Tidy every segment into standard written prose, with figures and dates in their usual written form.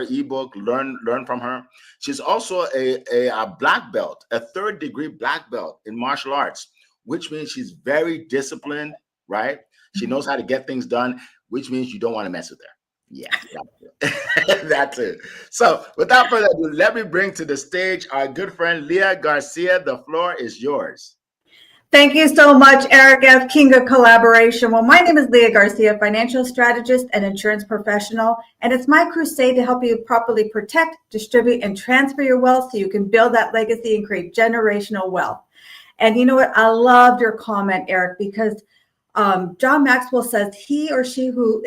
her ebook, learn from her. She's also a black belt, a third-degree black belt in martial arts, which means she's very disciplined, right? She knows how to get things done, which means you don't want to mess with her. Yeah, that's it. So without further ado, let me bring to the stage our good friend Leah Garcia. The floor is yours. Thank you so much, Eric F., King of Collaboration. Well, my name is Leah Garcia, financial strategist and insurance professional, and it's my crusade to help you properly protect, distribute, and transfer your wealth so you can build that legacy and create generational wealth. And you know what? I loved your comment, Eric, because John Maxwell says he or she who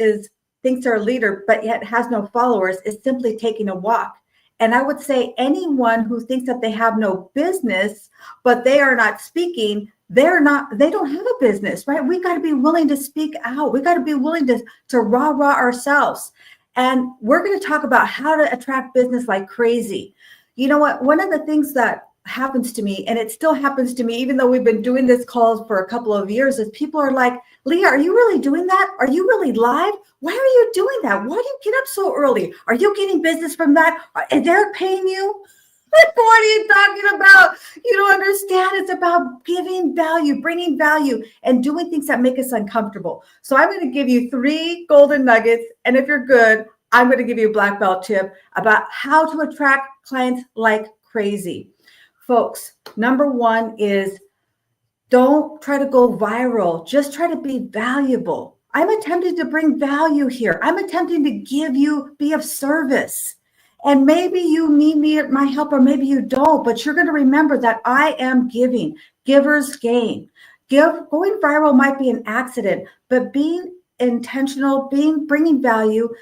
thinks they're a leader but yet has no followers is simply taking a walk. And I would say anyone who thinks that they have no business, but they are not speaking, they don't have a business, right? We got to be willing to speak out. We got to be willing to rah-rah ourselves. And we're going to talk about how to attract business like crazy. You know what? One of the things that happens to me, and it still happens to me, even though we've been doing this calls for a couple of years, is people are like, Leah, are you really doing that? Are you really live? Why are you doing that? Why do you get up so early? Are you getting business from that? Is Eric paying you? Like, what are you talking about? You don't understand. It's about giving value, bringing value, and doing things that make us uncomfortable. So I'm going to give you 3 golden nuggets. And if you're good, I'm going to give you a black belt tip about how to attract clients like crazy. Folks, number 1 is don't try to go viral. Just try to be valuable. I'm attempting to bring value here. I'm attempting to be of service. And maybe you need my help, or maybe you don't, but you're going to remember that I am giving. Givers gain. Going viral might be an accident, but being intentional, bringing value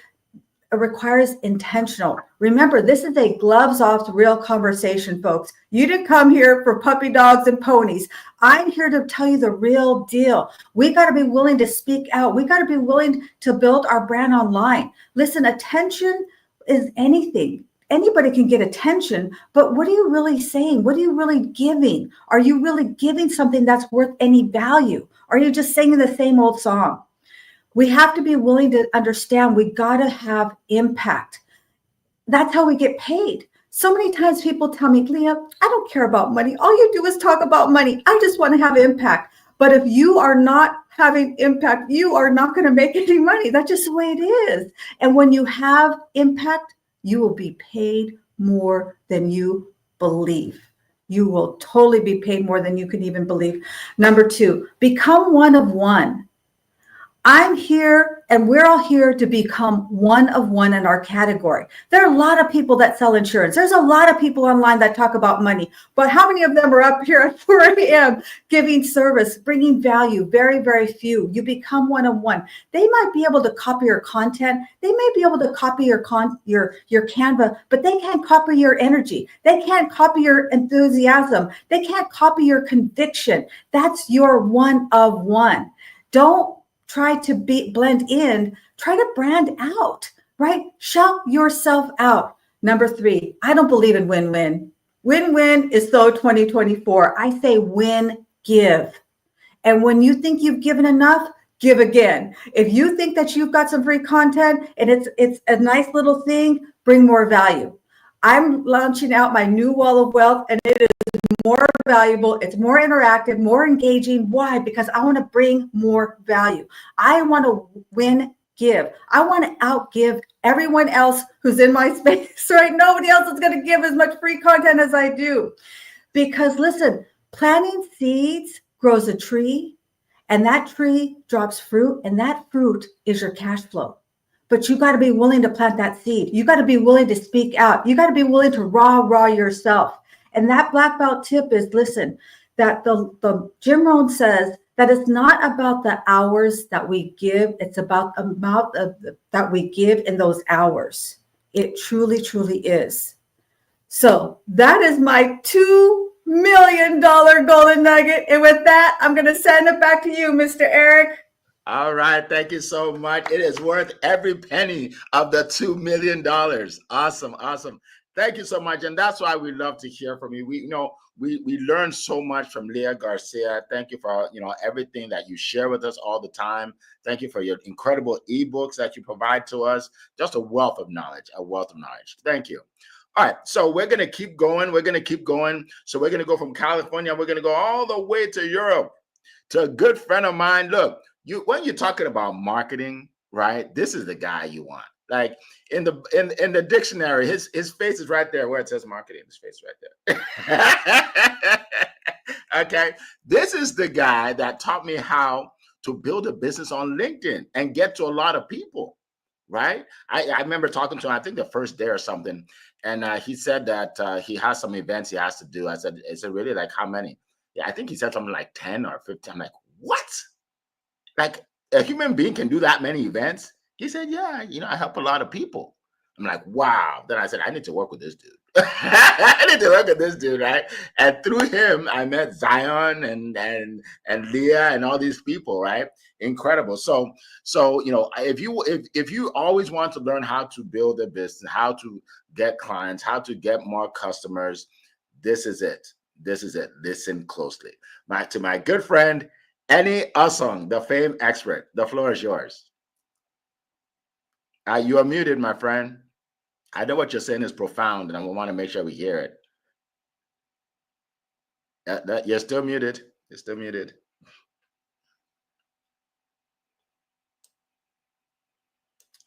requires intentional. Remember, this is a gloves off real conversation, folks. You didn't come here for puppy dogs and ponies. I'm here to tell you the real deal. We got to be willing to speak out. We got to be willing to build our brand online. Listen, attention is anything. Anybody can get attention, but what are you really saying? What are you really giving? Are you really giving something that's worth any value? Are you just singing the same old song? We have to be willing to understand we got to have impact. That's how we get paid. So many times people tell me, Leah, I don't care about money. All you do is talk about money. I just want to have impact. But if you are not having impact, you are not going to make any money. That's just the way it is. And when you have impact, you will be paid more than you believe. You will totally be paid more than you can even believe. Number 2, become one of one. I'm here and we're all here to become one of one in our category. There are a lot of people that sell insurance. There's a lot of people online that talk about money, but how many of them are up here at 4 a.m. giving service, bringing value? Very, very few. You become one of one. They might be able to copy your content. They may be able to copy your Canva, but they can't copy your energy. They can't copy your enthusiasm. They can't copy your conviction. That's your one of one. Don't try to blend in, try to brand out, right? Shout yourself out. Number 3, I don't believe in win-win. Win-win is so 2024. I say win, give. And when you think you've given enough, give again. If you think that you've got some free content and it's a nice little thing, bring more value. I'm launching out my new wall of wealth, and it is more valuable. It's more interactive, more engaging. Why? Because I want to bring more value. I want to win, give. I want to outgive everyone else who's in my space, right? Nobody else is going to give as much free content as I do. Because listen, planting seeds grows a tree, and that tree drops fruit, and that fruit is your cash flow. But you got to be willing to plant that seed. You got to be willing to speak out. You got to be willing to rah yourself. And that black belt tip is, listen, that the Jim Rohn says that it's not about the hours that we give. It's about the amount that we give in those hours. It truly, truly is. So that is my $2 million golden nugget. And with that, I'm going to send it back to you, Mr. Eric. All right. Thank you so much. It is worth every penny of the $2 million. Awesome. Thank you so much. And that's why we love to hear from you. We learn so much from Leah Garcia. Thank you for, everything that you share with us all the time. Thank you for your incredible ebooks that you provide to us. Just a wealth of knowledge, Thank you. All right. So we're going to keep going. So we're going to go from California. We're going to go all the way to Europe to a good friend of mine. Look, when you're talking about marketing, right? This is the guy you want. Like in the dictionary, his face is right there where it says marketing. His face right there. Okay, this is the guy that taught me how to build a business on LinkedIn and get to a lot of people. Right? I remember talking to him, I think the first day or something, and he said that he has some events he has to do. I said, really, like how many? Yeah, I think he said something like 10 or 15. I'm like, what? Like a human being can do that many events? He said, yeah, I help a lot of people. I'm like, wow. Then I said, I need to work with this dude. I need to work with this dude, right? And through him, I met Zion and Leah and all these people, right? Incredible. So if you always want to learn how to build a business, how to get clients, how to get more customers, this is it. Listen closely. To my good friend, Annie Usong, the fame expert. The floor is yours. You are muted, my friend. I know what you're saying is profound, and I want to make sure we hear it. You're still muted.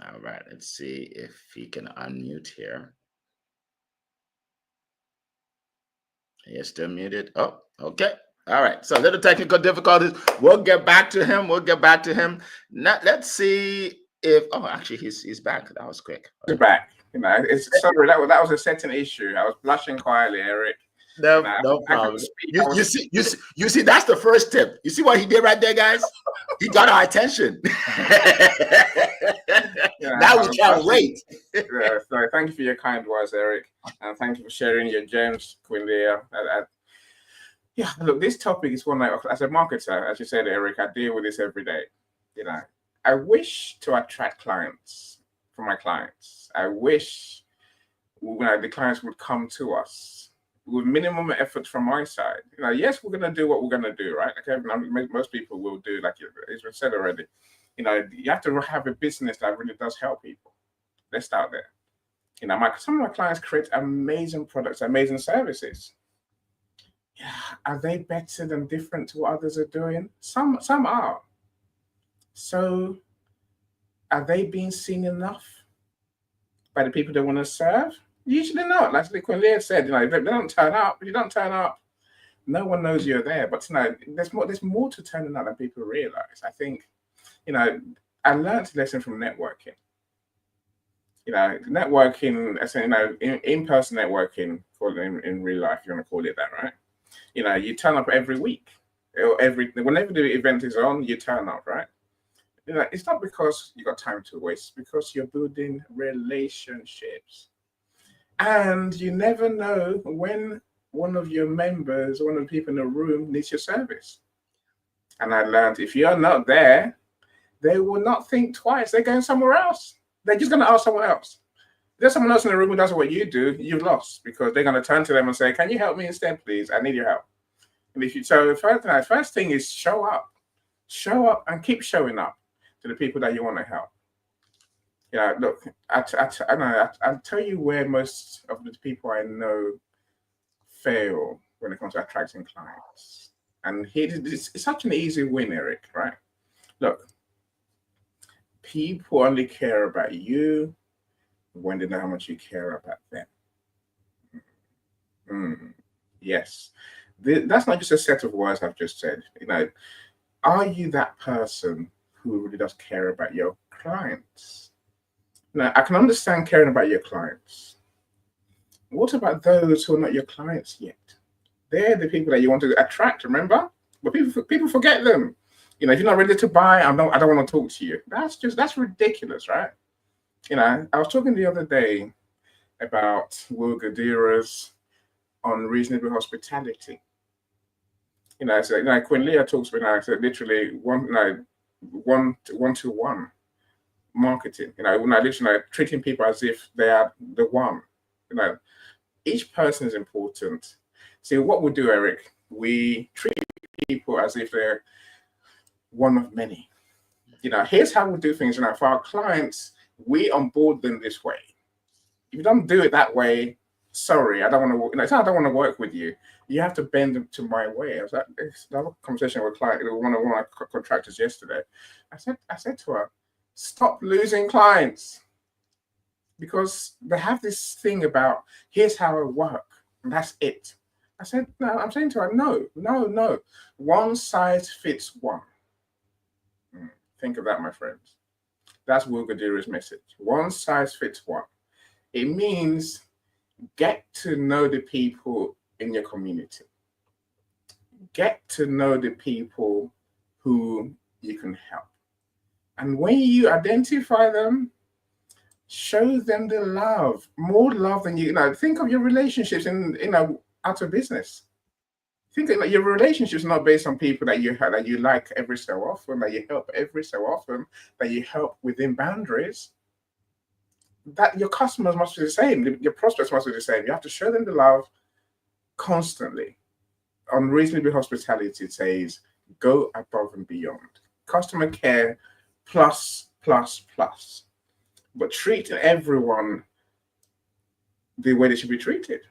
All right, let's see if he can unmute here. You're still muted. Oh, okay. All right. So a little technical difficulties. We'll get back to him. Now, let's see if. Oh, actually, he's back. That was quick. He's back. Sorry, that was a setting issue. I was blushing quietly, Eric. No problem. You see, that's the first tip. You see what he did right there, guys? He got our attention. Now we can't wait. So thank you for your kind words, Eric, and thank you for sharing your gems, Queen Leah. Yeah, look, this topic is one as a marketer, as you said, Eric, I deal with this every day. I wish to attract clients for my clients. I wish the clients would come to us with minimum effort from my side. Yes, we're going to do what we're going to do, right? Okay, most people will do, like it's been said already. You have to have a business that really does help people. Let's start there. Some of my clients create amazing products, amazing services. Yeah, are they better than different to what others are doing? Some are. So, are they being seen enough by the people they want to serve? Usually not. Like Queen Leah said, if they don't turn up, if you don't turn up, no one knows you're there. But there's more to turning up than people realize. I think, I learned a lesson from networking. Networking, in-person networking, call it in real life, you want to call it that, right? You turn up every week, or whenever the event is on, you turn up, right? It's not because you got time to waste, because you're building relationships. And you never know when one of your members, one of the people in the room needs your service. And I learned if you're not there, they will not think twice. They're going somewhere else. They're just going to ask someone else. If there's someone else in the room who does what you do, you've lost, because they're going to turn to them and say, can you help me instead, please? I need your help. And the first thing is show up and keep showing up to the people that you want to help. Look, I'll tell you where most of the people I know fail when it comes to attracting clients. And it's such an easy win, Eric, right? Look, people only care about you when they know how much you care about them. Yes. That's not just a set of words I've just said. Are you that person who really does care about your clients? Now, I can understand caring about your clients. What about those who are not your clients yet? They're the people that you want to attract, remember? But people forget them. If you're not ready to buy, I don't want to talk to you. That's ridiculous, right? I was talking the other day about Will Gadira's unreasonable hospitality. So, Queen Leah talks about literally one-to-one marketing. Literally treating people as if they are the one. Each person is important. See, what we do, Eric, we treat people as if they're one of many. Here's how we do things. For our clients, we onboard them this way. If you don't do it that way, sorry, I don't want to. It's not I don't want to work with you. You have to bend them to my way. I was like, another conversation with a client, one of my contractors yesterday. I said to her, stop losing clients, because they have this thing about here's how I work, and that's it. I said, no, I'm saying to her, no. One size fits one. Think of that, my friends. That's Will Gadira's message. One size fits one. It means get to know the people in your community. Get to know the people who you can help. And when you identify them, show them the love, more love than think of your relationships out of business. Think that your relationships not based on people that you like every so often, that you help every so often, that you help within boundaries. That your customers must be the same, your prospects must be the same. You have to show them the love constantly. Unreasonable hospitality says go above and beyond. Customer care plus. But treat everyone the way they should be treated.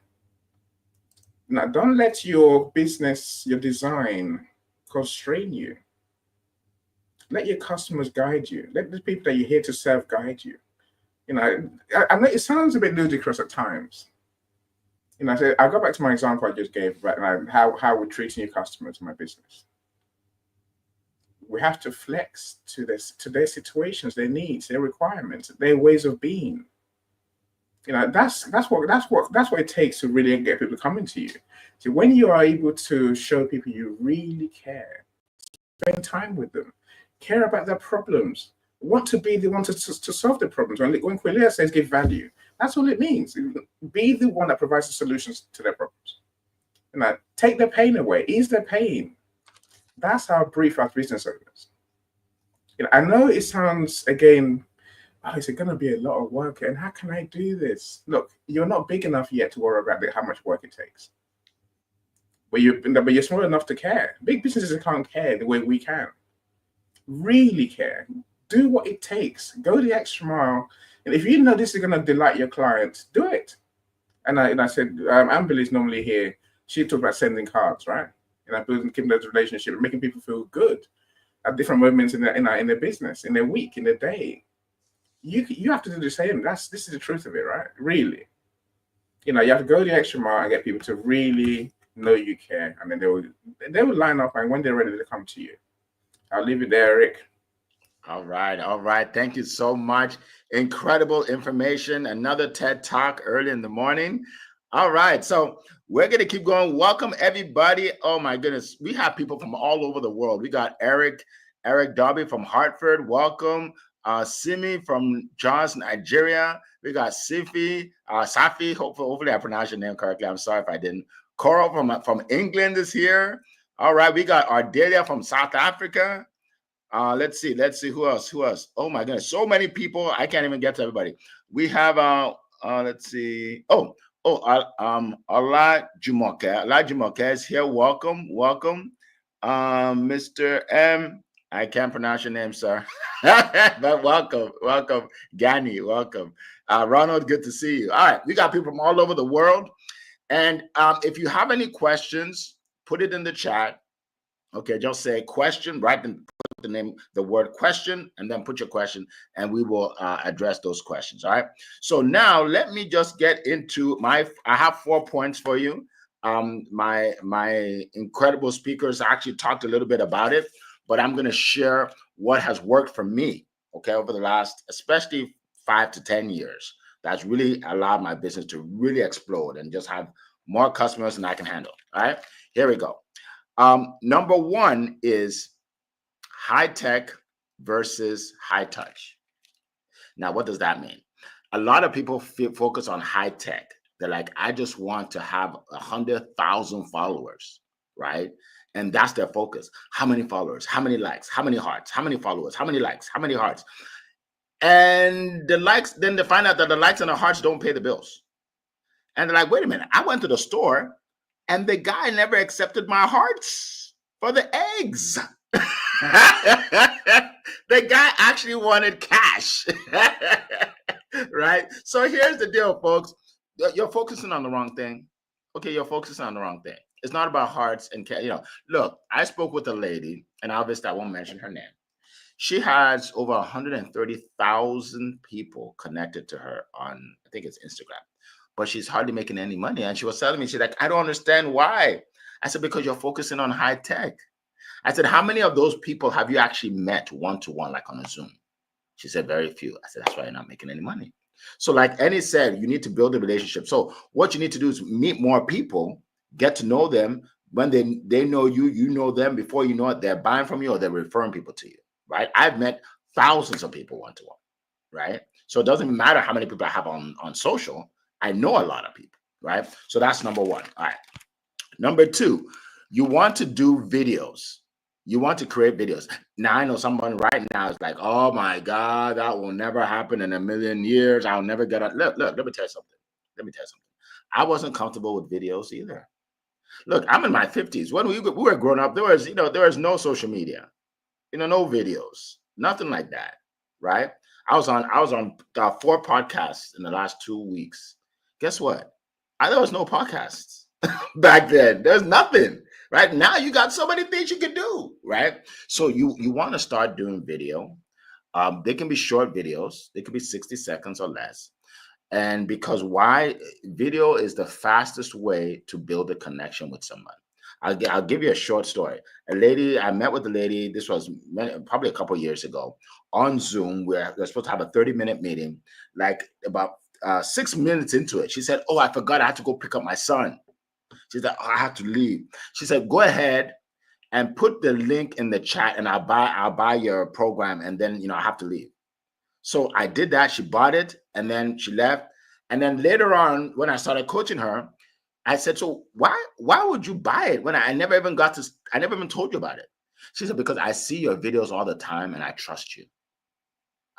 Now, don't let your business, your design constrain you. Let your customers guide you. Let the people that you're here to serve guide you. I know it sounds a bit ludicrous at times. I go back to my example I just gave about how we're treating your customers in my business. We have to flex to their situations, their needs, their requirements, their ways of being. That's what it takes to really get people coming to you. So when you are able to show people you really care, spend time with them, care about their problems, want to be the one to solve the problems. When Quilia says give value, that's all it means. Be the one that provides the solutions to their problems. Take their pain away, ease their pain. That's our brief as business owners. I know it sounds, again, is it going to be a lot of work? And how can I do this? Look, you're not big enough yet to worry about how much work it takes. But you're small enough to care. Big businesses can't care the way we can. Really care. Do what it takes. Go the extra mile. And if you know this is going to delight your clients, do it. And I said, Amber is normally here. She talked about sending cards, right? Keeping those relationships, making people feel good at different moments in their business, in their week, in their day. You have to do the same. This is the truth of it, right? Really. You have to go the extra mile and get people to really know you care, and then they will line up, and when they're ready, they come to you. I'll leave it there, Eric. All right. Thank you so much. Incredible information. Another TED Talk early in the morning. All right, so we're going to keep going. Welcome, everybody. Oh, my goodness. We have people from all over the world. We got Eric Darby from Hartford. Welcome. Simi from Jos, Nigeria. We got Safi. Hopefully I pronounced your name correctly. I'm sorry if I didn't. Coral from England is here. All right, we got Ardelia from South Africa. Let's see who else. Oh my goodness, so many people. I can't even get to everybody. We have let's see. Ola Jumoke is here. Welcome. Mr. M. I can't pronounce your name, sir. But welcome. Gani, welcome. Ronald, good to see you. All right, we got people from all over the world. And if you have any questions, put it in the chat. Okay, just say question, put the word question, and then put your question, and we will address those questions. All right. So now let me just get into I have 4 points for you. My incredible speakers actually talked a little bit about it, but I'm going to share what has worked for me, okay, over the last, especially 5 to 10 years. That's really allowed my business to really explode and just have more customers than I can handle. All right, here we go. Number one is high tech versus high touch. Now, what does that mean? A lot of people focus on high tech. They're like, I just want to have 100,000 followers, right? And that's their focus. How many followers? How many likes? How many hearts? How many followers? How many likes? How many hearts? And the likes, then they find out that the likes and the hearts don't pay the bills. And they're like, wait a minute, I went to the store and the guy never accepted my hearts for the eggs. The guy actually wanted cash. Right? So here's the deal, folks. You're focusing on the wrong thing. Okay, you're focusing on the wrong thing. It's not about hearts and cash. Look, I spoke with a lady, and obviously I won't mention her name. She has over 130,000 people connected to her on, I think it's Instagram, but she's hardly making any money. And she was telling me, she's like, I don't understand why. I said, because you're focusing on high tech. I said, how many of those people have you actually met one-to-one, like on a Zoom? She said, very few. I said, that's why you're not making any money. So like Annie said, you need to build a relationship. So what you need to do is meet more people, get to know them. When they know you, you know them. Before you know it, they're buying from you or they're referring people to you, right? I've met thousands of people one-to-one, right? So it doesn't matter how many people I have on social. I know a lot of people, right? So that's number one. All right. Number two, you want to do videos. You want to create videos. Now, I know someone right now is like, oh my God, that will never happen in a million years. I'll never get on. Look, let me tell you something. I wasn't comfortable with videos either. Look, I'm in my 50s. When we were growing up, there was no social media, no videos, nothing like that, right? I was on 4 podcasts in the last 2 weeks. Guess what? There was no podcasts back then. There's nothing. Right now, you got so many things you can do, right? So you want to start doing video. They can be short videos. They can be 60 seconds or less. And because why? Video is the fastest way to build a connection with someone. I'll give you a short story. I met with a lady, this was probably a couple of years ago, on Zoom. We're supposed to have a 30-minute meeting. Like about 6 minutes into it, she said, oh, I forgot I had to go pick up my son. She said, oh, I have to leave. She said, go ahead and put the link in the chat and I'll buy your program. And then, I have to leave. So I did that. She bought it and then she left. And then later on, when I started coaching her, I said, so why would you buy it when I never even told you about it? She said, because I see your videos all the time and I trust you.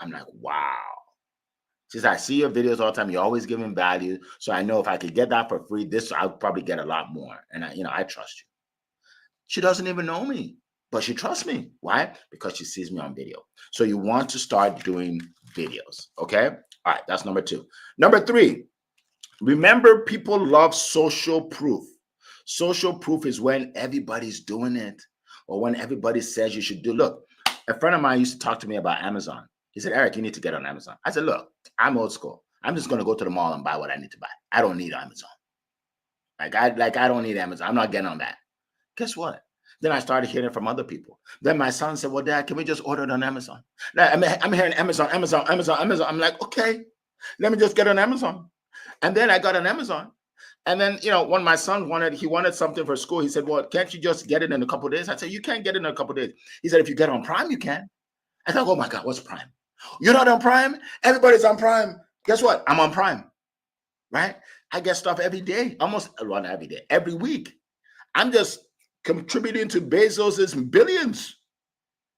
I'm like, wow. She said, I see your videos all the time. You're always giving value. So I know if I could get that for free, I'll probably get a lot more. And I trust you. She doesn't even know me, but she trusts me. Why? Because she sees me on video. So you want to start doing videos. Okay. All right. That's number 2. Number 3, remember, people love social proof. Social proof is when everybody's doing it or when everybody says you should do. Look, a friend of mine used to talk to me about Amazon. He said, Eric, you need to get on Amazon. I said, look, I'm old school. I'm just going to go to the mall and buy what I need to buy. I don't need Amazon. I don't need Amazon. I'm not getting on that. Guess what? Then I started hearing from other people. Then my son said, well, Dad, can we just order it on Amazon? I'm hearing Amazon. I'm like, okay, let me just get on Amazon. And then I got on Amazon. And then, when my son wanted something for school, he said, well, can't you just get it in a couple of days? I said, you can't get it in a couple of days. He said, if you get on Prime, you can. I thought, oh my God, what's Prime? You're not on Prime? Everybody's on Prime. Guess what? I'm on Prime, right? I get stuff every day, almost not every day, every week. I'm just contributing to Bezos's billions,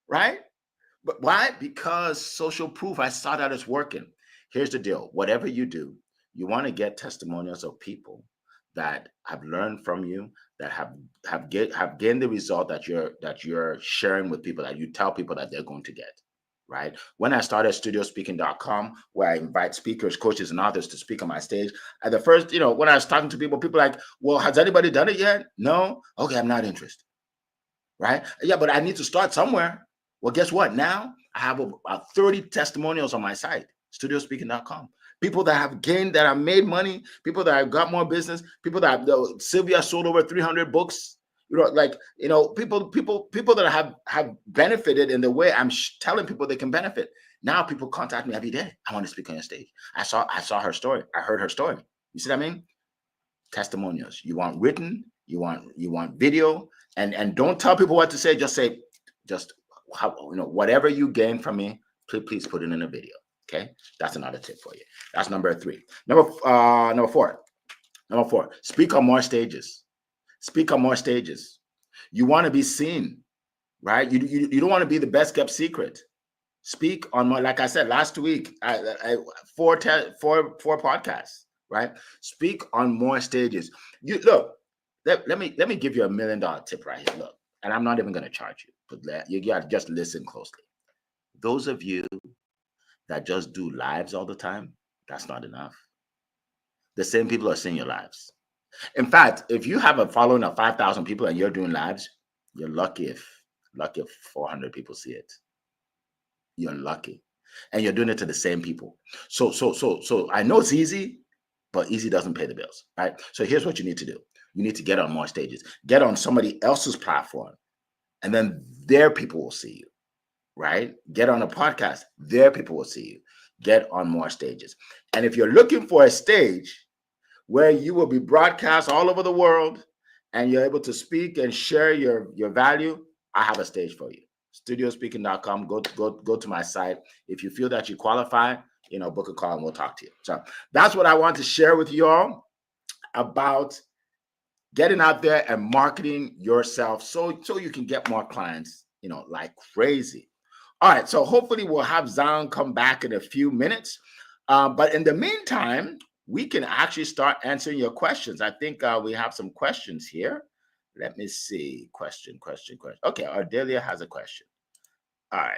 right? But why? Because social proof, I saw that it's working. Here's the deal. Whatever you do, you want to get testimonials of people that have learned from you, that have gained the result that you're sharing with people, that you tell people that they're going to get. Right? When I started studiospeaking.com, where I invite speakers, coaches, and authors to speak on my stage, at the first, when I was talking to people are like, well, has anybody done it yet? No? Okay, I'm not interested. Right? Yeah, but I need to start somewhere. Well, guess what? Now I have about 30 testimonials on my site, studiospeaking.com. People that have gained, that have made money, people that have got more business, people that Sylvia sold over 300 books. People that have benefited in the way I'm telling people they can benefit. Now people contact me every day. I want to speak on your stage. I saw her story. I heard her story. You see what I mean? Testimonials. You want written, you want video, and don't tell people what to say. Just say, whatever you gain from me, please put it in a video. Okay, that's another tip for you. That's number 3. Number 4. Speak on more stages. Speak on more stages. You want to be seen, right? You don't want to be the best kept secret. Speak on more. Like I said last week, 4 podcasts, right? Speak on more stages. You look, let me give you $1 million tip right here. Look, and I'm not even going to charge you, but you got to just listen closely. Those of you that just do lives all the time, that's not enough. The same people are seeing your lives. In fact, if you have a following of 5,000 people and you're doing lives, you're lucky if 400 people see it. You're lucky, and you're doing it to the same people. So I know it's easy, but easy doesn't pay the bills, right? So here's what you need to do. You need to get on more stages, get on somebody else's platform, and then their people will see you, right? Get on a podcast, their people will see you. Get on more stages. And if you're looking for a stage where you will be broadcast all over the world and you're able to speak and share your value, I have a stage for you. Studiospeaking.com. Go to my site. If you feel that you qualify, book a call and we'll talk to you. So that's what I want to share with you all about getting out there and marketing yourself so you can get more clients, like crazy. All right, so hopefully we'll have Zion come back in a few minutes. But in the meantime, we can actually start answering your questions. I think we have some questions here. Let me see. Question. Okay, Ardelia has a question. All right.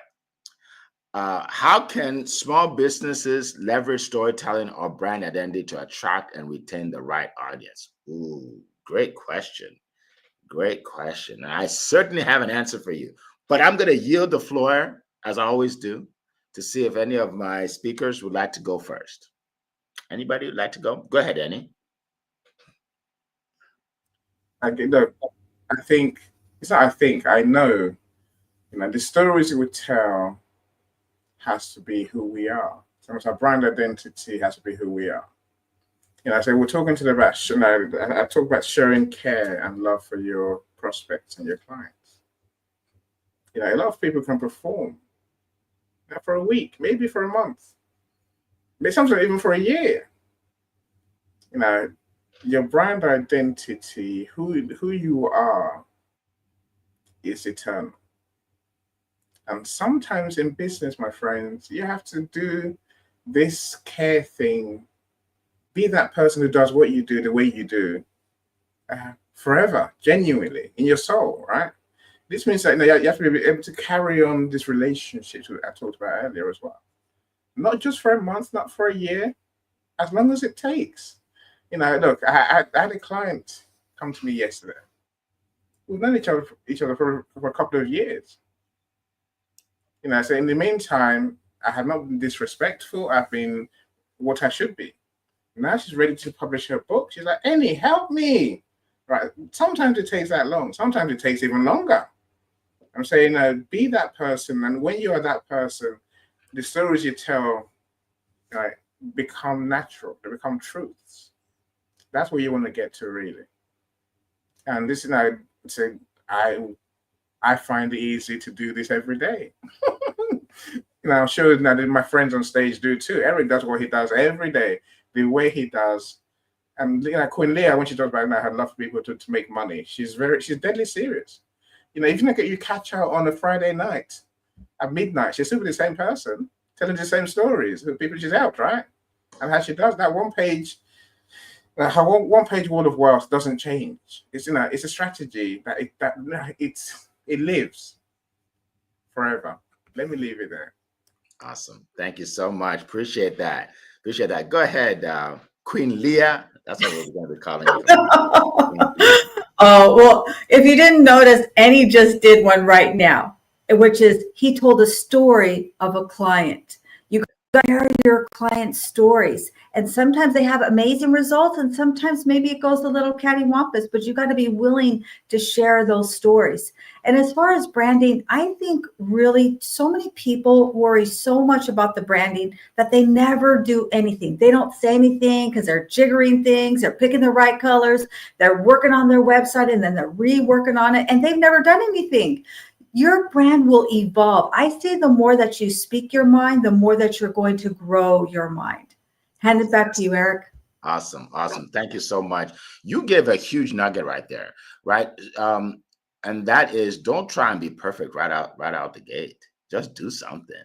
How can small businesses leverage storytelling or brand identity to attract and retain the right audience? Ooh, great question. Great question. I certainly have an answer for you, but I'm going to yield the floor, as I always do, to see if any of my speakers would like to go first. Anybody would like to go? Go ahead, Annie. I know, the stories we talk has to be who we are. So our brand identity has to be who we are. So we're talking to about, I talk about sharing care and love for your prospects and your clients. A lot of people can perform for a week, maybe for a month, maybe sometimes even for a year. Your brand identity, who you are, is eternal. And sometimes in business, my friends, you have to do this care thing. Be that person who does what you do the way you do forever, genuinely, in your soul, right? This means that you have to be able to carry on this relationship I talked about earlier as well. Not just for a month, not for a year, as long as it takes. Look, I had a client come to me yesterday. We've known each other for a couple of years. So in the meantime, I have not been disrespectful. I've been what I should be. Now she's ready to publish her book. She's like, Annie, help me. Right. Sometimes it takes that long. Sometimes it takes even longer. I'm saying, be that person. And when you are that person, the stories you tell become natural. They become truths. That's where you want to get to, really. And this, I find it easy to do this every day. I'm sure that my friends on stage do too. Eric does what he does every day, the way he does. And Queen Leah, when she talks about her love for people to make money, she's deadly serious. Even if you catch her on a Friday night at midnight, she's still the same person, telling the same stories to the people she's helped, right? And how she does that one page. Her one page wall of wealth doesn't change. It's it's a strategy that it lives forever. Let me leave it there. Awesome. Thank you so much. Appreciate that. Go ahead, Queen Leah. That's what we're going to be calling you. Well, if you didn't notice, Annie just did one right now, which is he told a story of a client. You got to hear your clients' stories. And sometimes they have amazing results, and sometimes maybe it goes a little cattywampus, but you got to be willing to share those stories. And as far as branding, I think really so many people worry so much about the branding that they never do anything. They don't say anything because they're jiggering things, they're picking the right colors, they're working on their website, and then they're reworking on it, and they've never done anything. Your brand will evolve. I say the more that you speak your mind, the more that you're going to grow your mind. Hand it back to you, Eric. Awesome. Thank you so much. You gave a huge nugget right there, right? And that is, don't try and be perfect right out the gate. Just do something,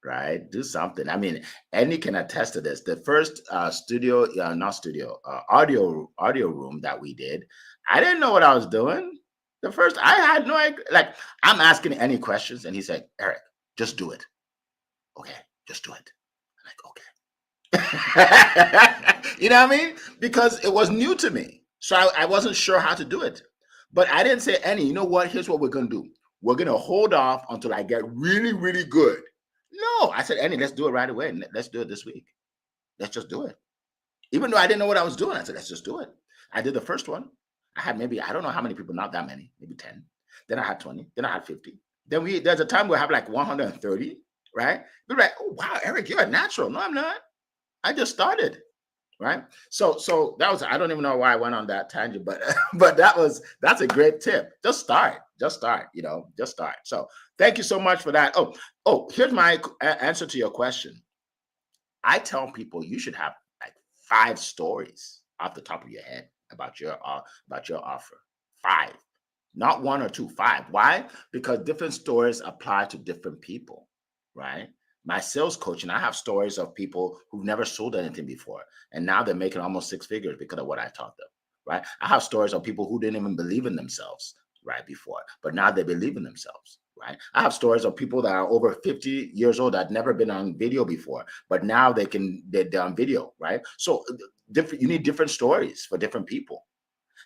right? Do something. I mean, Andy can attest to this. The first audio room that we did, I didn't know what I was doing. The first, I had no idea. Like, I'm asking any questions, and he said, "Eric, just do it." Okay, just do it. I'm like, okay. You know what I mean? Because it was new to me. So I wasn't sure how to do it. But I didn't say, Annie, you know what? Here's what we're going to do. We're going to hold off until I get really, really good. No, I said, Annie, let's do it right away. Let's do it this week. Let's just do it. Even though I didn't know what I was doing, I said, let's just do it. I did the first one. I had maybe, I don't know how many people, not that many, maybe 10. Then I had 20. Then I had 50. Then there's a time where I have like 130, right? They're like, oh, wow, Eric, you're a natural. No, I'm not. I just started, right? So that was, I don't even know why I went on that tangent, but but that's a great tip. Just start, just start. So thank you so much for that. Here's my answer to your question. I tell people you should have like 5 stories off the top of your head about your offer. 5, not 1 or 2, 5. Why? Because different stories apply to different people, right? My sales coaching, I have stories of people who've never sold anything before, and now they're making almost 6 figures because of what I taught them, right? I have stories of people who didn't even believe in themselves, right, before, but now they believe in themselves, right? I have stories of people that are over 50 years old that never been on video before, but now they're on video, right? So you need different stories for different people.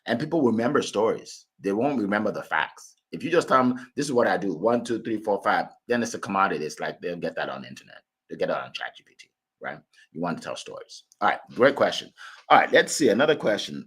And people remember stories. They won't remember the facts. If you just tell them, this is what I do, 1, 2, 3, 4, 5, then it's a commodity. It's like they'll get that on the internet. They'll get it on ChatGPT, right? You want to tell stories. All right, great question. All right, let's see another question.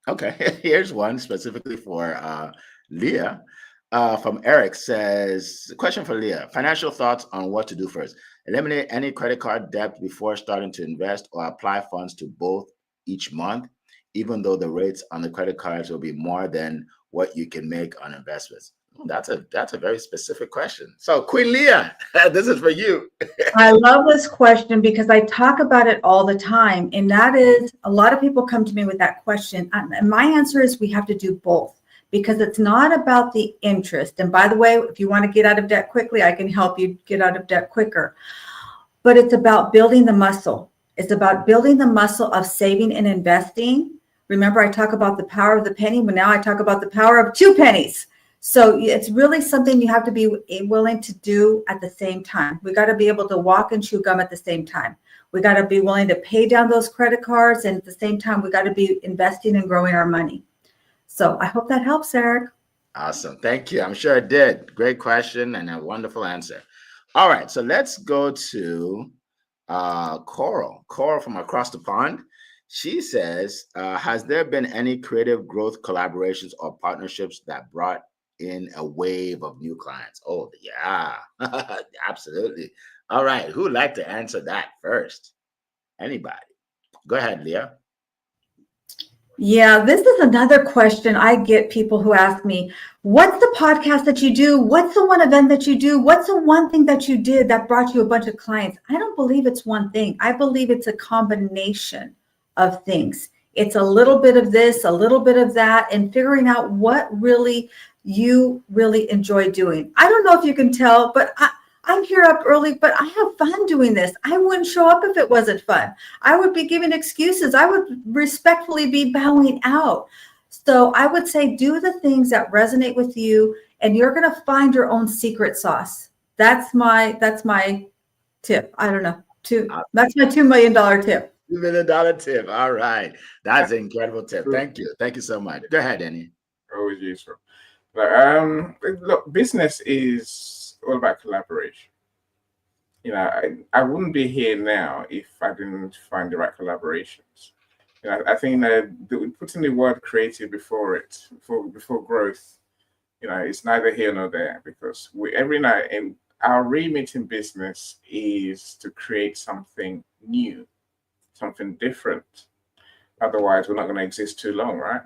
Okay, here's one specifically for Leah. From Eric says, question for Leah. Financial thoughts on what to do first. Eliminate any credit card debt before starting to invest or apply funds to both each month, even though the rates on the credit cards will be more than what you can make on investments. That's a very specific question. So Queen Leah, this is for you. I love this question because I talk about it all the time. And that is, a lot of people come to me with that question. And my answer is we have to do both, because it's not about the interest. And by the way, if you want to get out of debt quickly, I can help you get out of debt quicker. But it's about building the muscle. It's about building the muscle of saving and investing. Remember, I talk about the power of the penny, but now I talk about the power of 2 pennies. So it's really something you have to be willing to do at the same time. We got to be able to walk and chew gum at the same time. We got to be willing to pay down those credit cards. And at the same time, we got to be investing and growing our money. So I hope that helps, Eric. Awesome. Thank you. I'm sure it did. Great question and a wonderful answer. All right. So let's go to Coral. Coral from across the pond. She says, has there been any creative growth collaborations or partnerships that brought in a wave of new clients? Oh, yeah. Absolutely. All right. Who would like to answer that first? Anybody? Go ahead, Leah. Yeah, this is another question I get people who ask me, what's the podcast that you do? What's the one event that you do? What's the one thing that you did that brought you a bunch of clients? I don't believe it's one thing. I believe it's a combination of things. It's a little bit of this, a little bit of that, and figuring out what really you really enjoy doing. I don't know if you can tell, but I'm here up early, but I have fun doing this. I wouldn't show up if it wasn't fun. I would be giving excuses. I would respectfully be bowing out. So I would say do the things that resonate with you, and you're going to find your own secret sauce. That's my tip. I don't know. That's my $2 million tip. $2 million tip. All right. That's an incredible tip. Thank you. Thank you so much. Go ahead, Annie. Always useful. Look, business is all about collaboration. I wouldn't be here now if I didn't find the right collaborations. I think that putting the word creative before it, before growth, it's neither here nor there, because every night in our remit in business is to create something new, something different. Otherwise, we're not going to exist too long, right?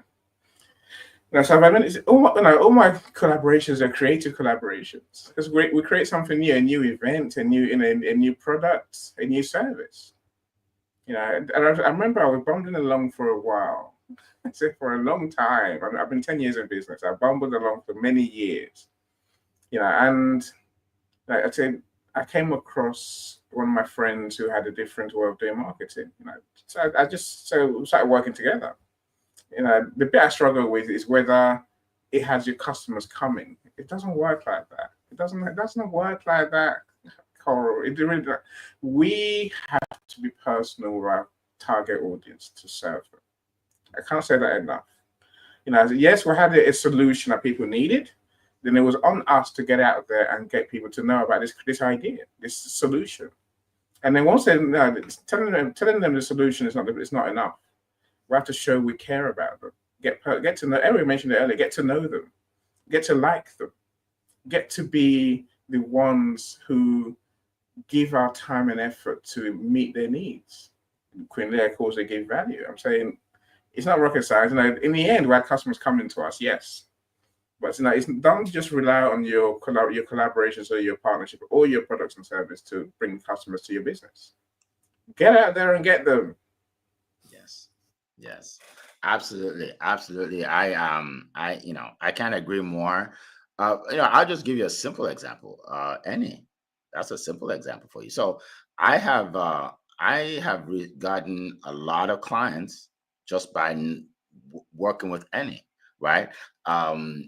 So all my collaborations are creative collaborations, because we create something new, a new event, a new product, a new service. And I remember I was bumbling along for a while. I said for a long time. I've been 10 years in business. I bumbled along for many years. And like I said, I came across one of my friends who had a different way of doing marketing. So I just we started working together. The bit I struggle with is whether it has your customers coming. It doesn't work like that. It doesn't work like that, Coral. It really, we have to be personal with our target audience to serve them. I can't say that enough. Yes, we had a solution that people needed. Then it was on us to get out there and get people to know about this idea, this solution. And then once they're telling them the solution is not enough. We have to show we care about them. Get to know. Eric mentioned it earlier. Get to know them. Get to like them. Get to be the ones who give our time and effort to meet their needs. Queen Leah calls it give value. I'm saying it's not rocket science. In the end, we have customers coming to us, yes. But don't just rely on your collaborations or your partnership or your products and service to bring customers to your business. Get out there and get them. Yes, absolutely, absolutely. I can't agree more. I'll just give you a simple example. That's a simple example for you. So I have gotten a lot of clients just by working with any, right?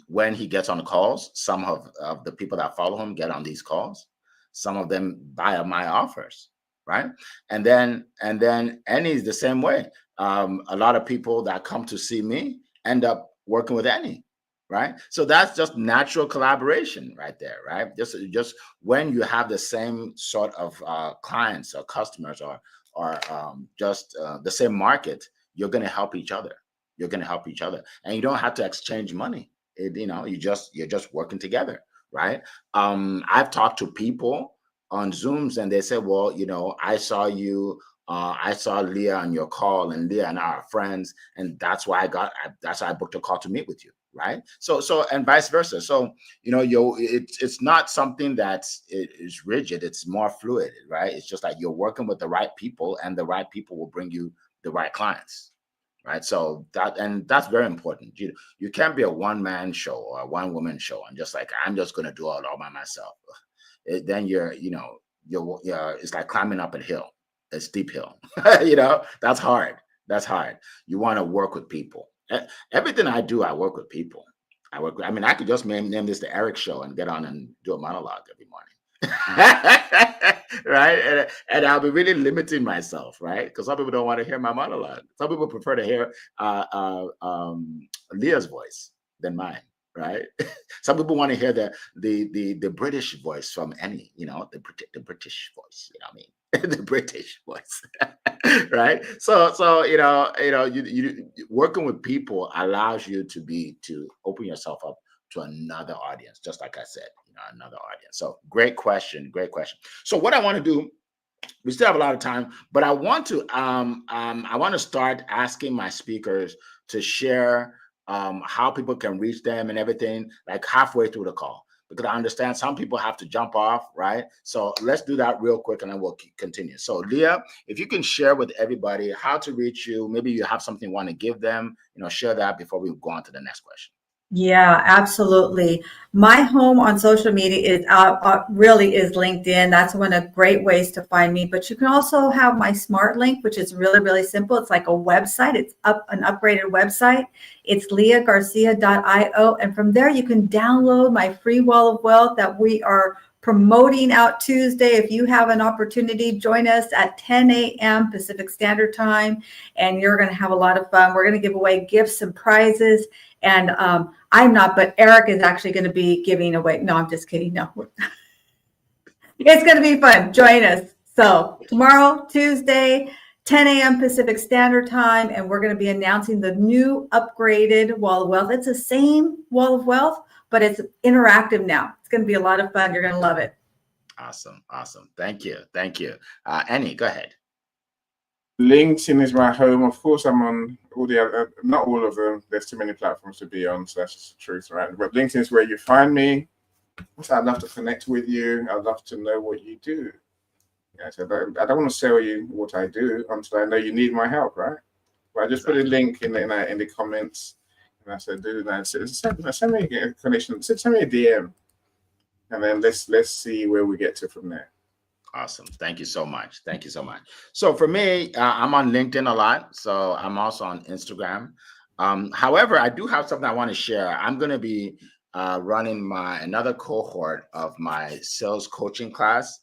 When he gets on the calls, some of the people that follow him get on these calls. Some of them buy my offers, right? And then any is the same way. A lot of people that come to see me end up working with any, right? So that's just natural collaboration right there, right? Just when you have the same sort of clients or customers or just the same market, you're going to help each other. You're going to help each other, and you don't have to exchange money. You're just working together, right? I've talked to people on Zooms, and they say, well, I saw you. I saw Leah on your call, and Leah and I are friends, and that's why I booked a call to meet with you, right? So and vice versa. So it's not something that is rigid. It's more fluid, right? It's just like you're working with the right people, and the right people will bring you the right clients. Right. So that's very important. You can't be a one-man show or a one-woman show and just like, I'm just going to do it all by myself. Then it's like climbing up a steep hill. That's hard. That's hard. You want to work with people. Everything I do, I work with people. I could just name this the Eric Show and get on and do a monologue every morning. Right, and I'll be really limiting myself, right? Because some people don't want to hear my monologue. Some people prefer to hear Leah's voice than mine, right? Some people want to hear the British voice from any, the British voice, the British voice, right? So you working with people allows you to open yourself up to another audience, just like I said, another audience. So great question. So what I want to do, we still have a lot of time, but I want to start asking my speakers to share how people can reach them and everything, like halfway through the call, because I understand some people have to jump off, right? So let's do that real quick and then we'll continue. So Leah, if you can share with everybody how to reach you, maybe you have something you want to give them, share that before we go on to the next question. Yeah, absolutely. My home on social media is really is LinkedIn. That's one of great ways to find me. But you can also have my smart link, which is really, really simple. It's like a website. It's an upgraded website. It's leahgarcia.io. And from there, you can download my free wall of wealth that we are promoting out Tuesday. If you have an opportunity, join us at 10 a.m. Pacific Standard Time, and you're going to have a lot of fun. We're going to give away gifts and prizes. And I'm not, but Eric is actually going to be giving away. No, I'm just kidding. No, it's going to be fun. Join us. So tomorrow, Tuesday, 10 a.m. Pacific Standard Time, and we're going to be announcing the new upgraded Wall of Wealth. It's the same Wall of Wealth, but it's interactive now. It's going to be a lot of fun. You're going to love it. Awesome. Thank you. Annie, go ahead. LinkedIn is my home. Of course, I'm on all the other, not all of them. There's too many platforms to be on, so that's just the truth, right? But LinkedIn is where you find me. So I'd love to connect with you. I'd love to know what you do. Yeah, so I don't want to sell you what I do until I know you need my help, right? But I just put a link in the comments, and I said, do that. Send me a connection. Send me a DM. and then let's see where we get to from there. Awesome. Thank you so much. Thank you so much. So for me, I'm on LinkedIn a lot. So I'm also on Instagram. However, I do have something I want to share. I'm going to be running another cohort of my sales coaching class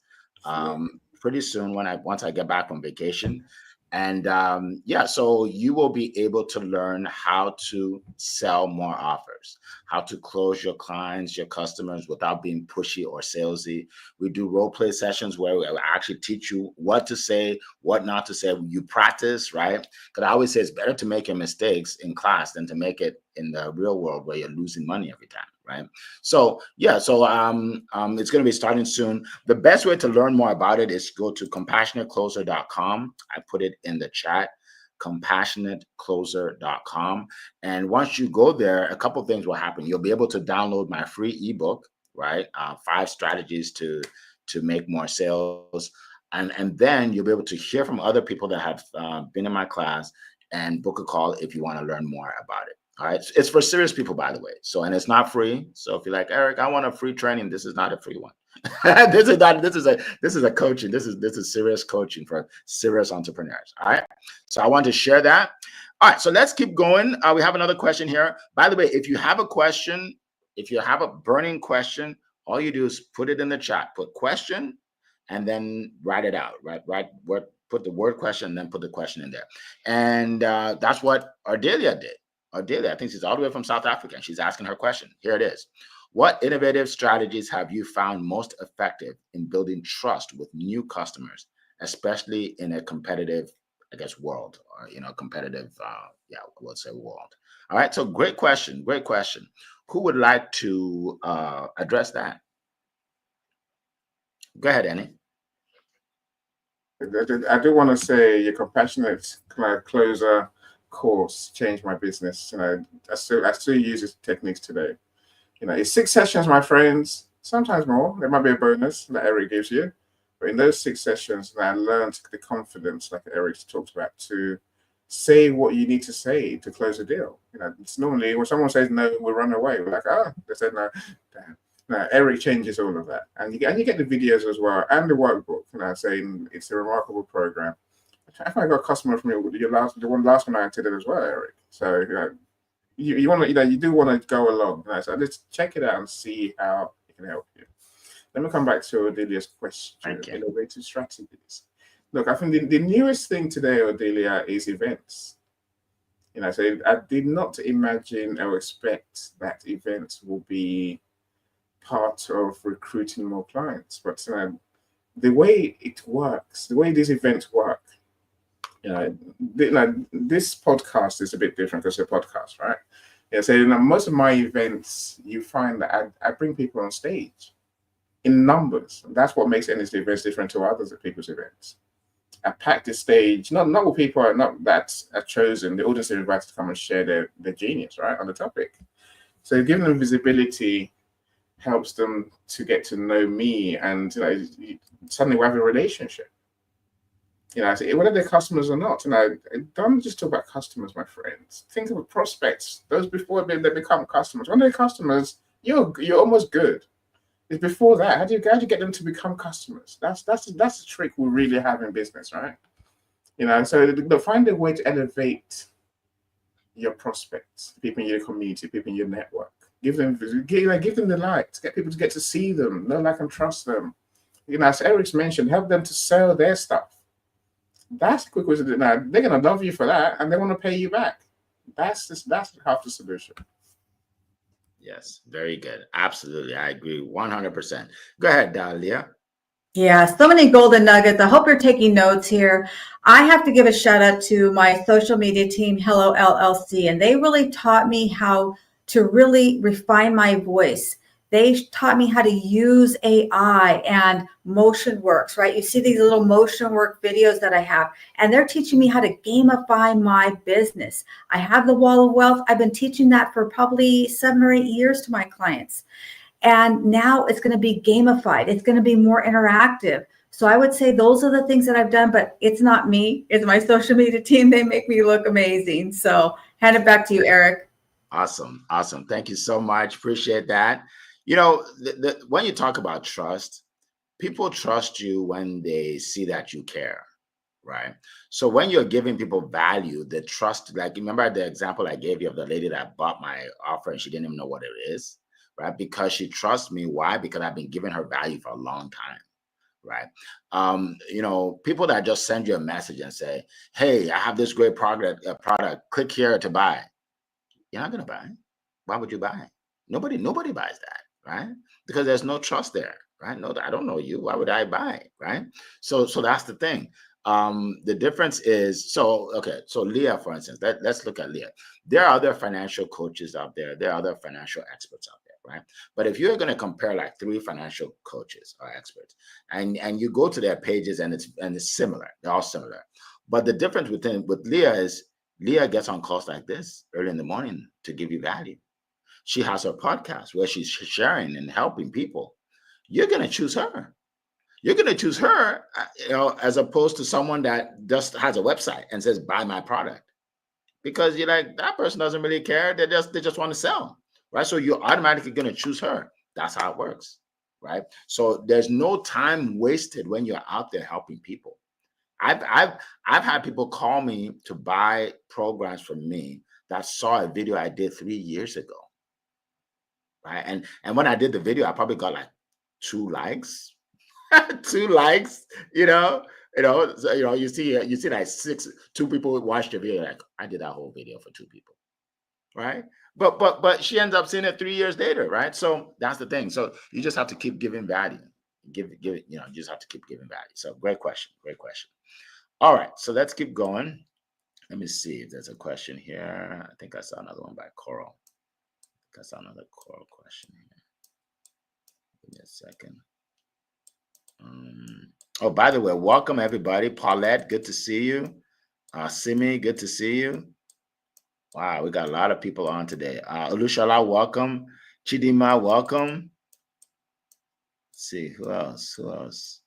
pretty soon once I get back from vacation. And so you will be able to learn how to sell more offers, how to close your clients, your customers without being pushy or salesy. We do role play sessions where we actually teach you what to say, what not to say. You practice, right? Because I always say it's better to make your mistakes in class than to make it in the real world where you're losing money every time, right? So it's going to be starting soon. The best way to learn more about it is go to compassionatecloser.com. I put it in the chat, compassionatecloser.com. And once you go there, a couple of things will happen. You'll be able to download my free ebook, right? 5 strategies to make more sales. And then you'll be able to hear from other people that have been in my class and book a call if you want to learn more about it. All right. It's for serious people, by the way. So, and it's not free. So if you're like, Eric, I want a free training, this is not a free one. This is a coaching. This is serious coaching for serious entrepreneurs. All right. So I want to share that. All right. So let's keep going. We have another question here. By the way, if you have a question, if you have a burning question, all you do is put it in the chat, put question, and then write it out, right? Put the word question and then put the question in there. And that's what Ardelia did. Ardelia, I think she's all the way from South Africa, and she's asking her question. Here it is. What innovative strategies have you found most effective in building trust with new customers, especially in a competitive, world, or competitive, let's say world? All right. So great question. Great question. Who would like to address that? Go ahead, Annie. I do want to say your compassionate closer course changed my business. I still use these techniques today. It's 6 sessions, my friends, sometimes more. There might be a bonus that Eric gives you. But in those 6 sessions, I learned the confidence, like Eric talked about, to say what you need to say to close a deal. It's normally when someone says no, we'll run away. We're like, they said no. Damn. No, Eric changes all of that. And you get the videos as well and the workbook, saying it's a remarkable program. I think I got a customer from you, the last one I did it as well, Eric. So, you want to, you do want to go along. So let's check it out and see how it can help you. Let me come back to Odelia's question. Innovative strategies. Look, I think the newest thing today, Odelia, is events. So I did not imagine or expect that events will be part of recruiting more clients, but the way it works, the way these events work, this podcast is a bit different because it's a podcast, right? So most of my events, you find that I bring people on stage in numbers. That's what makes any events different to others at people's events. I pack the stage, not with people that are chosen. The audience are invited to come and share their genius, right, on the topic. So giving them visibility helps them to get to know me, and suddenly we have a relationship. Whether they're customers or not, don't just talk about customers, my friends. Think of prospects. Those before they become customers. When they're customers, you're almost good. It's before that. How do you get them to become customers? That's the trick we really have in business, right? So find a way to elevate your prospects, people in your community, people in your network. Give them the light. Get people to get to see them, know, like, and trust them. As Eric's mentioned, help them to sell their stuff. That's a quick way to do it. Now they're gonna love you for that, and they want to pay you back. That's half the solution. Yes, very good. Absolutely, I agree 100%. Go ahead, Leah. Yeah, so many golden nuggets. I hope you're taking notes here. I have to give a shout out to my social media team, Hello LLC, and they really taught me how to really refine my voice. They taught me how to use AI and motion works, right? You see these little motion work videos that I have, and they're teaching me how to gamify my business. I have the Wall of Wealth. I've been teaching that for probably 7 or 8 years to my clients. And now it's going to be gamified. It's going to be more interactive. So I would say those are the things that I've done, but it's not me. It's my social media team. They make me look amazing. So hand it back to you, Eric. Awesome. Thank you so much. Appreciate that. You know, when you talk about trust, people trust you when they see that you care, right? So when you're giving people value, the trust, like remember the example I gave you of the lady that bought my offer and she didn't even know what it is, right? Because she trusts me. Why? Because I've been giving her value for a long time, right? You know, people that just send you a message and say, "Hey, I have this great product. Click here to buy." You're not gonna buy. Why would you buy? Nobody buys that, right? Because there's no trust there, right? No, I don't know you. Why would I buy, right? So that's the thing. The difference is so okay. So Leah, for instance, let's look at Leah. There are other financial coaches out there. There are other financial experts out there, right? But if you're going to compare like three financial coaches or experts, and you go to their pages and it's similar, they're all similar. But the difference with Leah is Leah gets on calls like this early in the morning to give you value. She has her podcast where she's sharing and helping people. You're going to choose her. You're going to choose her, as opposed to someone that just has a website and says, buy my product. Because you're like, that person doesn't really care. They just want to sell, right? So you're automatically going to choose her. That's how it works, right? So there's no time wasted when you're out there helping people. I've had people call me to buy programs from me that saw a video I did 3 years ago, right? And when I did the video, I probably got like 2 likes, 2 likes. So, you see like two people watched the video. Like I did that whole video for 2 people, right? But she ends up seeing it 3 years later, right? So that's the thing. So you just have to keep giving value. Give it. You just have to keep giving value. So great question. Great question. All right, so let's keep going. Let me see if there's a question here. I think I saw another one by Coral. I think I saw another Coral question here. Give me a second. Oh, by the way, welcome everybody. Paulette, good to see you. Simi, good to see you. Wow, we got a lot of people on today. Olushala, welcome. Chidima, welcome. Let's see, who else? Who else?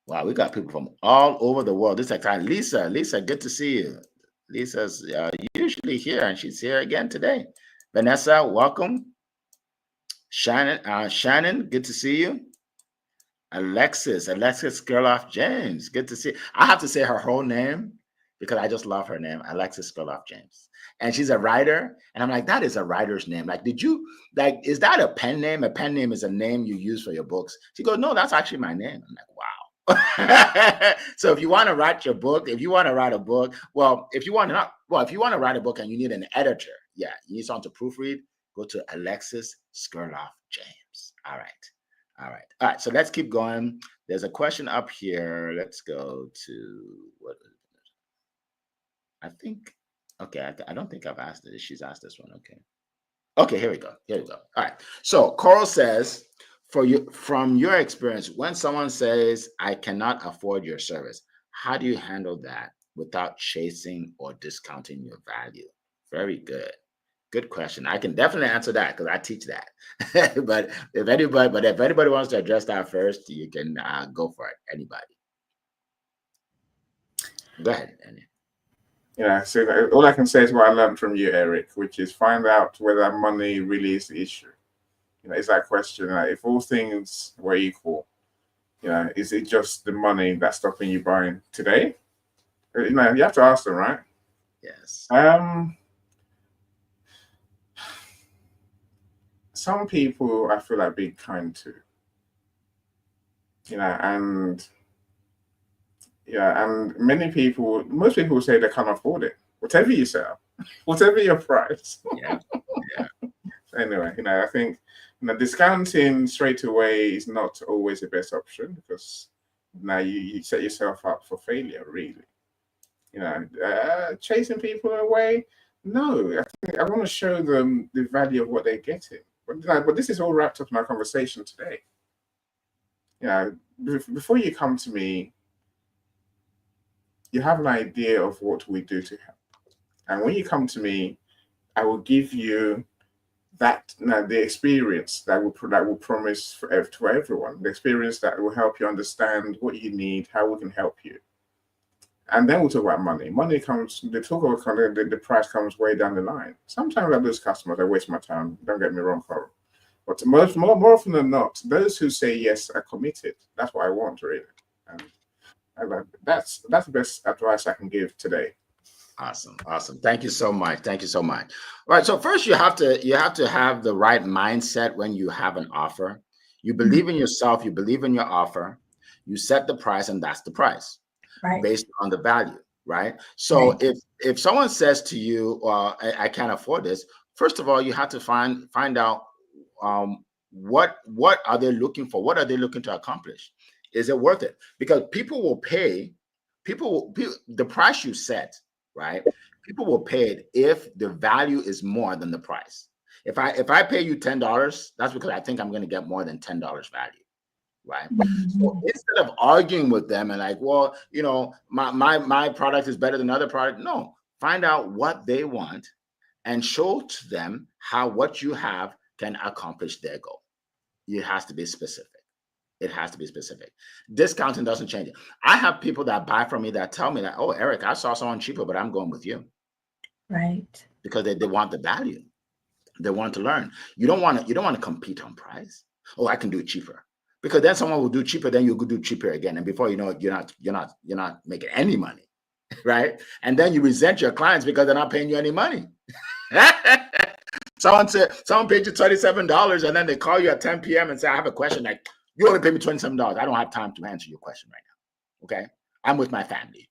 Wow, we got people from all over the world. This is like Lisa, good to see you. Lisa's usually here, and she's here again today. Vanessa, welcome. Shannon, good to see you. Alexis Gerloff James, good to see. I have to say her whole name because I just love her name, Alexis Gerloff James. And she's a writer, and I'm like, that is a writer's name. Like, is that a pen name? A pen name is a name you use for your books. She goes, no, that's actually my name. I'm like, wow. So if you want to write your book, if you want to write a book, if you want to write a book and you need an editor, you need someone to proofread, go to Alexis Gerloff James. All right. So let's keep going. There's a question up here. Let's go to what I think. Okay, I don't think I've asked it. She's asked this one. Okay, here we go. All right. So Coral says, from your experience, when someone says, I cannot afford your service, how do you handle that without chasing or discounting your value? Very good. Good question. I can definitely answer that because I teach that. but if anybody wants to address that first, you can go for it. Anybody. Go ahead, Annie. So all I can say is what I learned from you, Eric, which is find out whether money really is the issue. It's that question, if all things were equal, is it just the money that's stopping you buying today? You have to ask them, right? Yes. Some people I feel like being kind to, and most people say they can't afford it. Whatever you sell, whatever your price. Yeah. Anyway, I think discounting straight away is not always the best option because now you set yourself up for failure, really. Chasing people away. No, I think I want to show them the value of what they're getting. But this is all wrapped up in our conversation today. Before you come to me, you have an idea of what we do to help. And when you come to me, I will give you the experience that will promise to everyone, the experience that will help you understand what you need, how we can help you. And then we'll talk about money. Money comes, the price comes way down the line. Sometimes I lose customers, I waste my time. Don't get me wrong, Carl. But more often than not, those who say yes are committed. That's what I want, really. And that's the best advice I can give today. Awesome. Thank you so much. All right. So first, you have to have the right mindset when you have an offer. You believe in yourself. You believe in your offer. You set the price, and that's the price, Right. based on the value. Right. So Right. if someone says to you, I can't afford this," first of all, you have to find out what are they looking for? What are they looking to accomplish? Is it worth it? Because people will pay. The price you set. Right? People will pay it if the value is more than the price. If I pay you $10, that's because I think I'm going to get more than $10 value. Right? So instead of arguing with them and like, well, my product is better than other product. No, find out what they want and show to them how what you have can accomplish their goal. It has to be specific. Discounting doesn't change it. I have people that buy from me that tell me that, "Oh, Eric, I saw someone cheaper, but I'm going with you." Right. Because they want the value. They want to learn. You don't want to compete on price. "Oh, I can do it cheaper." Because then someone will do cheaper, then you'll do cheaper again. And before you know it, you're not making any money. Right? And then you resent your clients because they're not paying you any money. Someone paid you $27 and then they call you at 10 p.m. and say, "I have a question." Like, "You only pay me $27. I don't have time to answer your question right now. Okay? I'm with my family."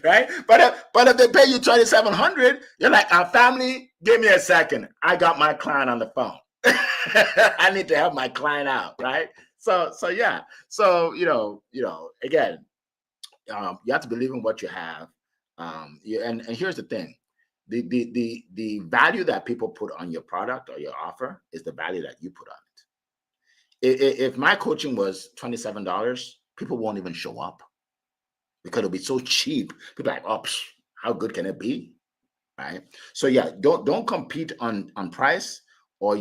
Right? But if they pay you $2,700, you're like, "Our family, give me a second. I got my client on the phone. I need to help my client out." Right? So yeah. So again, you have to believe in what you have. And here's the thing. The value that people put on your product or your offer is the value that you put on it. If my coaching was $27, people won't even show up because it'll be so cheap. People are like, "Oh, how good can it be?" Right? So yeah, don't compete on price, or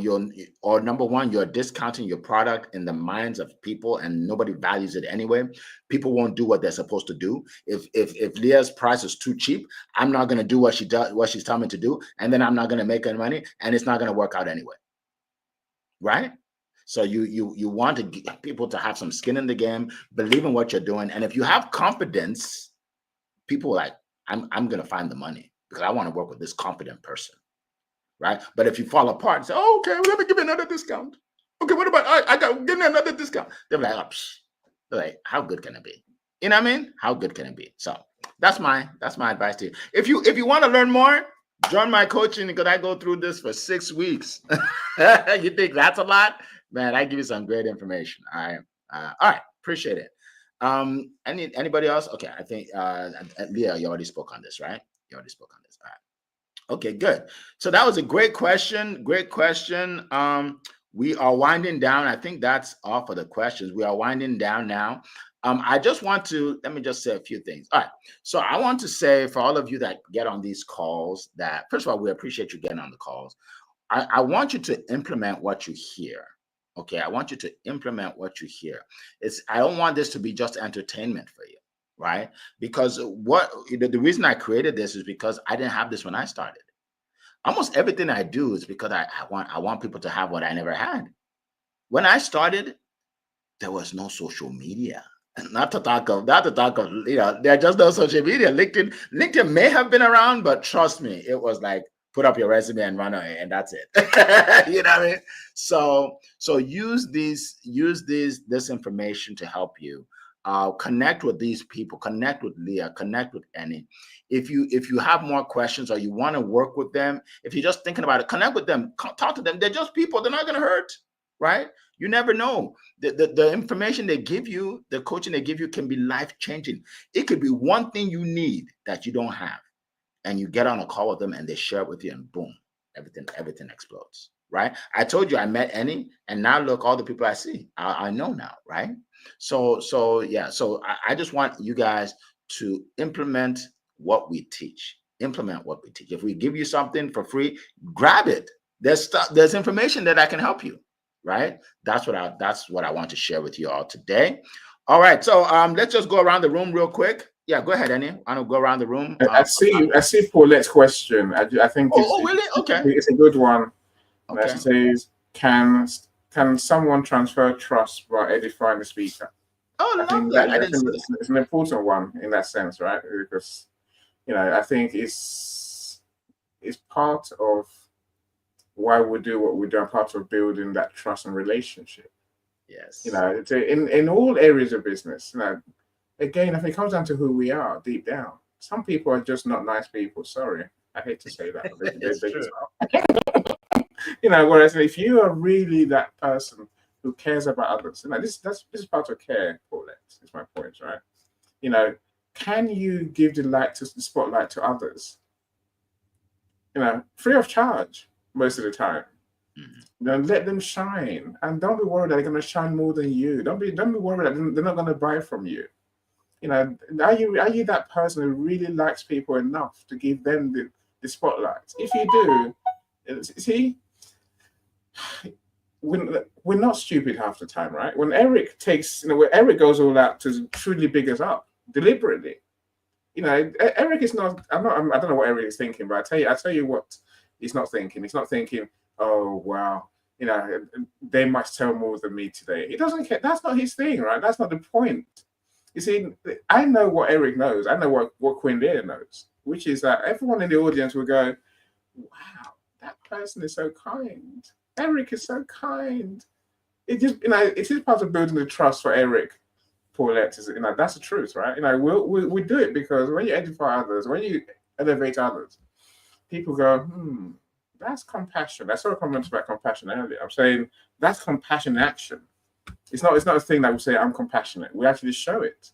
number one, you're discounting your product in the minds of people and nobody values it anyway. People won't do what they're supposed to do. If Leah's price is too cheap, I'm not going to do what she's telling me to do, and then I'm not going to make any money, and it's not going to work out anyway. Right? So you want to get people to have some skin in the game, believe in what you're doing, and if you have confidence, people are like, I'm going to find the money because I want to work with this confident person. Right? But if you fall apart and say, "Oh, okay, well, let me give you another discount." "Okay, what about give me another discount?" They're like, "Oh, they're like, how good can it be?" You know what I mean? How good can it be? So that's my advice to you. If you want to learn more, join my coaching because I go through this for 6 weeks. You think that's a lot? Man, I give you some great information. All right. Appreciate it. Anybody else? Okay, I think Leah, you already spoke on this, right? You already spoke on this. All right. Okay, good. So that was a great question. We are winding down. I think that's all for the questions. We are winding down now. Let me just say a few things. All right. So I want to say for all of you that get on these calls that, first of all, we appreciate you getting on the calls. I want you to implement what you hear. Okay. I want you to implement what you hear. I don't want this to be just entertainment for you. Right? Because the reason I created this is because I didn't have this when I started. Almost everything I do is because I want people to have what I never had. When I started, there was no social media. Not to talk of, there are just no social media. LinkedIn may have been around, but trust me, it was like put up your resume and run away, and that's it. You know what I mean? So use this information to help you. Connect with these people, connect with Leah, connect with Annie. If you have more questions or you want to work with them, if you're just thinking about it, connect with them, talk to them. They're just people. They're not going to hurt, right? You never know. The information they give you, the coaching they give you can be life-changing. It could be one thing you need that you don't have, and you get on a call with them and they share it with you, and boom, everything explodes, right? I told you I met Annie, and now look, all the people I see, I know now, right? So yeah. So I just want you guys to implement what we teach. Implement what we teach. If we give you something for free, grab it. There's information that I can help you, right? That's what I want to share with you all today. All right. So let's just go around the room real quick. Yeah, go ahead, Annie. I want to go around the room. I see Paulette's question. I think really? Okay. It's a good one. And Okay. she says, can someone transfer trust by edifying the speaker? Oh, I love think that. that I didn't see that. it's an important one in that sense, right? Because I think it's part of why we do what we do, and part of building that trust and relationship. Yes. It's in all areas of business. Again, I think it comes down to who we are deep down. Some people are just not nice people. Sorry, I hate to say that, but It's they true. just are. Whereas if you are really that person who cares about others, this is part of care, Paulette. Is my point, right? Can you give the spotlight to others? Free of charge most of the time. Let them shine, and don't be worried that they're going to shine more than you. Don't be worried that they're not going to buy from you. Are you that person who really likes people enough to give them the spotlight? If you do, see, we're not stupid half the time, right? When Eric when Eric goes all out to truly big us up deliberately, Eric is not. I don't know what Eric is thinking, but I tell you what, he's not thinking. He's not thinking, oh wow, they must tell more than me today. He doesn't care. That's not his thing, right? That's not the point. You see, I know what Eric knows. I know what Quinn Lear knows, which is that everyone in the audience will go, wow, that person is so kind. Eric is so kind. It just, it is part of building the trust for Eric. Paulette is, that's the truth, right? We do it because when you edify others, when you elevate others, people go, that's compassion. I saw a comment about compassion earlier. I'm saying that's compassion in action. It's not a thing that we say, I'm compassionate. We actually show it.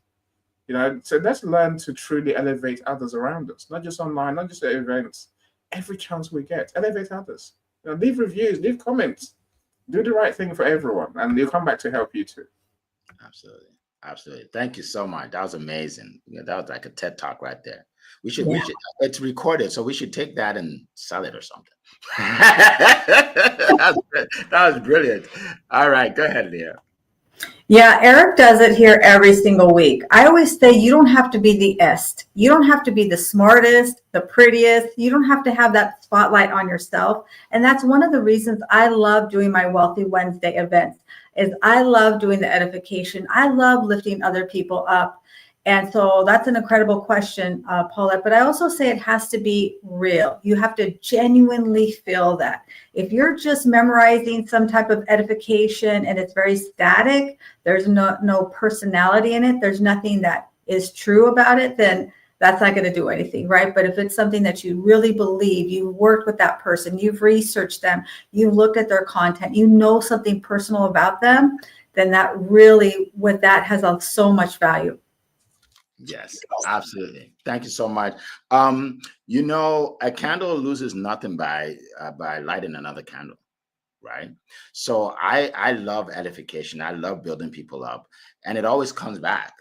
So let's learn to truly elevate others around us, not just online, not just at events. Every chance we get, elevate others. Leave reviews, leave comments, do the right thing for everyone, and they'll come back to help you too. Absolutely. Absolutely. Thank you so much. That was amazing. That was like a TED talk right there. We should, it's recorded, so we should take that and sell it or something. that was brilliant. All right, go ahead, Leah. Yeah, Eric does it here every single week. I always say you don't have to be the est. You don't have to be the smartest, the prettiest. You don't have to have that spotlight on yourself. And that's one of the reasons I love doing my Wealthy Wednesday events is I love doing the edification. I love lifting other people up. And so that's an incredible question, Paulette. But I also say it has to be real. You have to genuinely feel that. If you're just memorizing some type of edification and it's very static, there's no personality in it, there's nothing that is true about it, then that's not going to do anything, right? But if it's something that you really believe, you've worked with that person, you've researched them, you looked at their content, you know something personal about them, then that really, with that, has so much value. Yes, absolutely. Thank you so much. A candle loses nothing by lighting another candle, right? So I love edification. I love building people up, and it always comes back.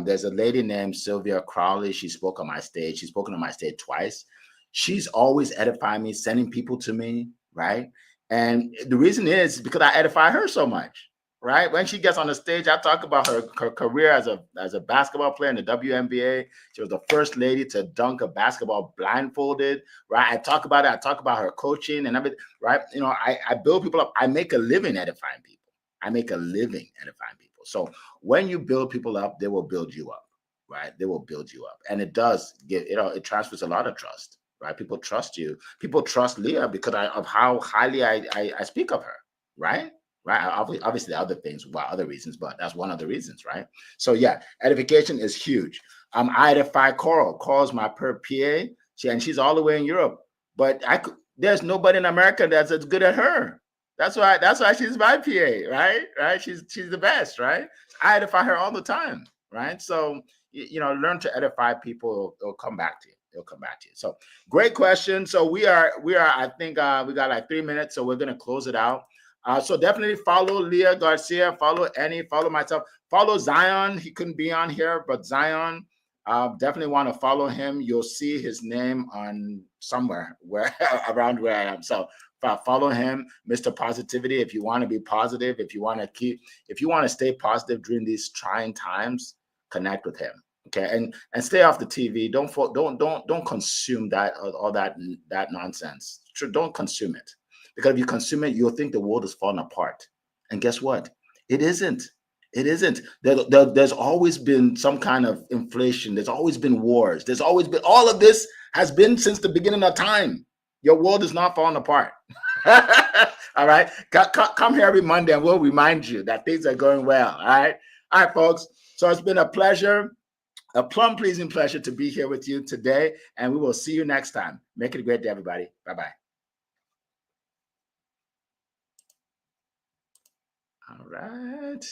There's a lady named Sylvia Crowley. She spoke on my stage. She's spoken on my stage twice. She's always edifying me, sending people to me, right? And the reason is because I edify her so much. Right when she gets on the stage, I talk about her career as a basketball player in the WNBA. She was the first lady to dunk a basketball blindfolded. Right, I talk about it. I talk about her coaching and everything. Right, I build people up. I make a living edifying people. So when you build people up, they will build you up. Right, they will build you up, and it does get it transfers a lot of trust. Right, people trust you. People trust Leah because of how highly I speak of her. Right. Right. Obviously, other things, other reasons, but that's one of the reasons, right? So yeah, edification is huge. I edify Coral. Coral's my per PA, and she's all the way in Europe. But there's nobody in America that's as good as her. That's why she's my PA, right? Right. She's the best, right? I edify her all the time, right? So learn to edify people. It'll come back to you. So great question. So we are. I think we got like 3 minutes, so we're gonna close it out. So definitely follow Leah Garcia, follow Annie, follow myself, follow Zion. He couldn't be on here, but Zion, definitely want to follow him. You'll see his name on somewhere around where I am. So follow him, Mr. Positivity. If you want to be positive, if you want to stay positive during these trying times, connect with him. Okay, and stay off the TV. Don't consume that all that nonsense. Don't consume it. Because if you consume it, you'll think the world is falling apart. And guess what? It isn't. It isn't. There's always been some kind of inflation. There's always been wars. There's always been, all of this has been since the beginning of time. Your world is not falling apart. All right. Come here every Monday and we'll remind you that things are going well. All right. All right, folks. So it's been a pleasure, a plum pleasing pleasure to be here with you today. And we will see you next time. Make it a great day, everybody. Bye-bye. All right.